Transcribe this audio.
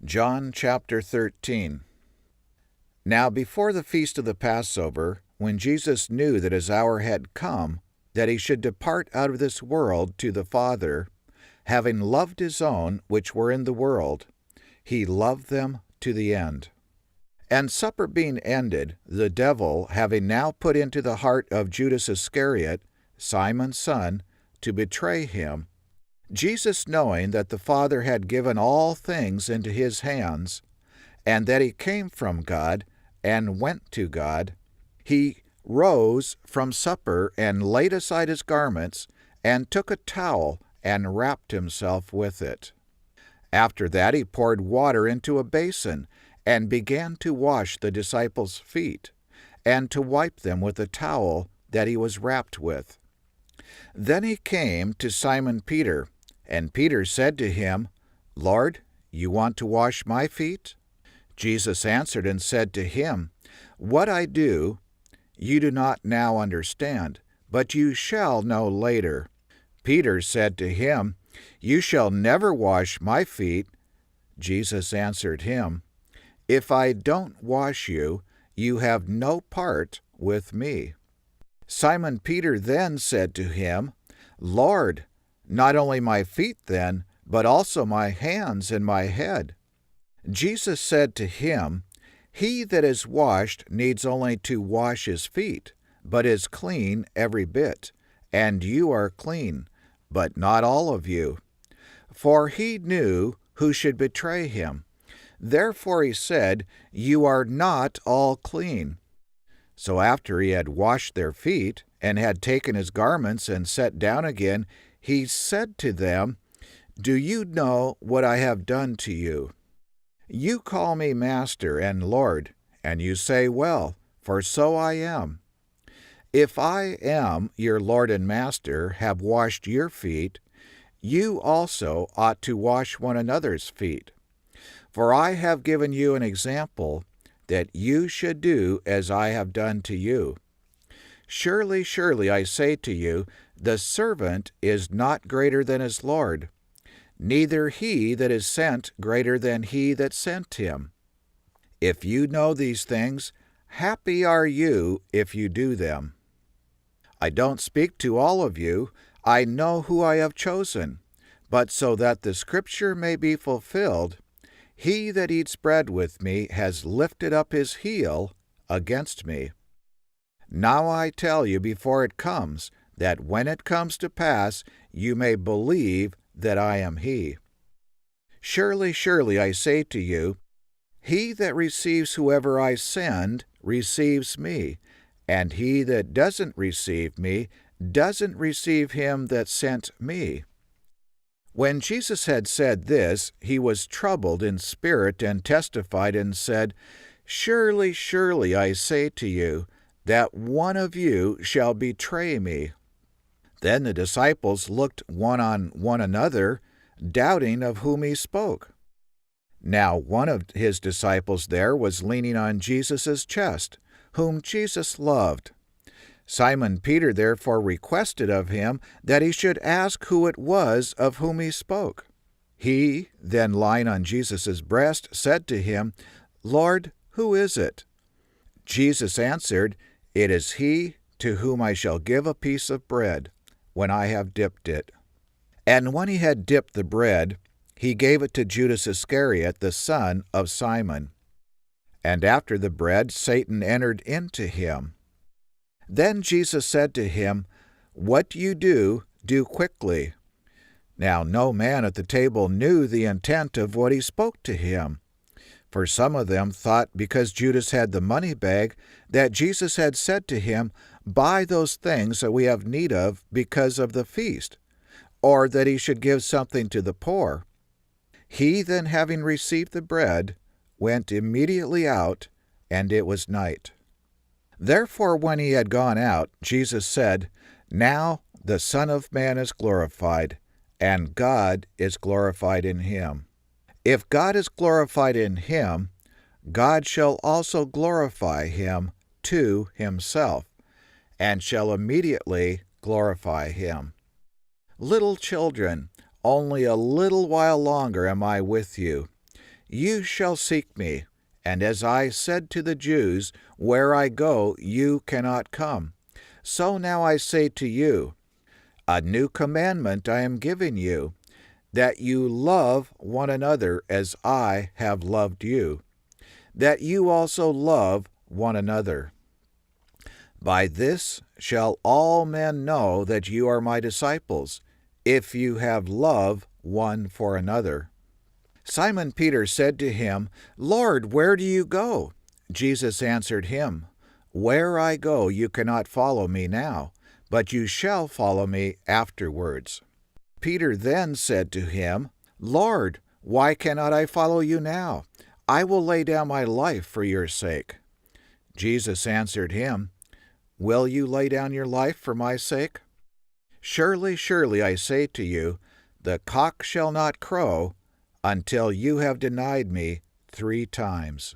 John chapter 13. Now before the feast of the Passover, when Jesus knew that his hour had come, that he should depart out of this world to the Father, having loved his own which were in the world, he loved them to the end. And supper being ended, the devil, having now put into the heart of Judas Iscariot, Simon's son, to betray him, Jesus, knowing that the Father had given all things into his hands, and that he came from God and went to God, he rose from supper and laid aside his garments, and took a towel and wrapped himself with it. After that he poured water into a basin, and began to wash the disciples' feet, and to wipe them with the towel that he was wrapped with. Then he came to Simon Peter, and Peter said to him, Lord, you want to wash my feet? Jesus answered and said to him, What I do, you do not now understand, but you shall know later. Peter said to him, You shall never wash my feet. Jesus answered him, If I don't wash you, you have no part with me. Simon Peter then said to him, Lord, not only my feet then, but also my hands and my head. Jesus said to him, He that is washed needs only to wash his feet, but is clean every bit, and you are clean, but not all of you. For he knew who should betray him. Therefore he said, You are not all clean. So after he had washed their feet, and had taken his garments and sat down again, he said to them, Do you know what I have done to you? You call me Master and Lord, and you say, Well, for so I am. If I am your Lord and Master, have washed your feet, you also ought to wash one another's feet. For I have given you an example, that you should do as I have done to you. Surely, surely, I say to you, the servant is not greater than his Lord, neither he that is sent greater than he that sent him. If you know these things, happy are you if you do them. I don't speak to all of you, I know who I have chosen, but so that the Scripture may be fulfilled, he that eats bread with me has lifted up his heel against me. Now I tell you before it comes, that when it comes to pass, you may believe that I am he. Surely, surely, I say to you, he that receives whoever I send receives me, and he that doesn't receive me doesn't receive him that sent me. When Jesus had said this, he was troubled in spirit and testified and said, Surely, surely, I say to you, that one of you shall betray me. Then the disciples looked one on one another, doubting of whom he spoke. Now one of his disciples there was leaning on Jesus' chest, whom Jesus loved. Simon Peter therefore requested of him that he should ask who it was of whom he spoke. He, then lying on Jesus' breast, said to him, Lord, who is it? Jesus answered, It is he to whom I shall give a piece of bread, when I have dipped it. And when he had dipped the bread, he gave it to Judas Iscariot, the son of Simon. And after the bread, Satan entered into him. Then Jesus said to him, What you do, do quickly. Now no man at the table knew the intent of what he spoke to him. For some of them thought, because Judas had the money bag, that Jesus had said to him, Buy those things that we have need of because of the feast, or that he should give something to the poor. He then, having received the bread, went immediately out, and it was night. Therefore when he had gone out, Jesus said, Now the Son of Man is glorified, and God is glorified in him. If God is glorified in him, God shall also glorify him to himself, and shall immediately glorify him. Little children, only a little while longer am I with you. You shall seek me, and as I said to the Jews, where I go, you cannot come. So now I say to you, a new commandment I am giving you, that you love one another as I have loved you, that you also love one another. By this shall all men know that you are my disciples, if you have love one for another. Simon Peter said to him, Lord, where do you go? Jesus answered him, Where I go you cannot follow me now, but you shall follow me afterwards. Peter then said to him, Lord, why cannot I follow you now? I will lay down my life for your sake. Jesus answered him, Will you lay down your life for my sake? Surely, surely, I say to you, the cock shall not crow until you have denied me 3 times.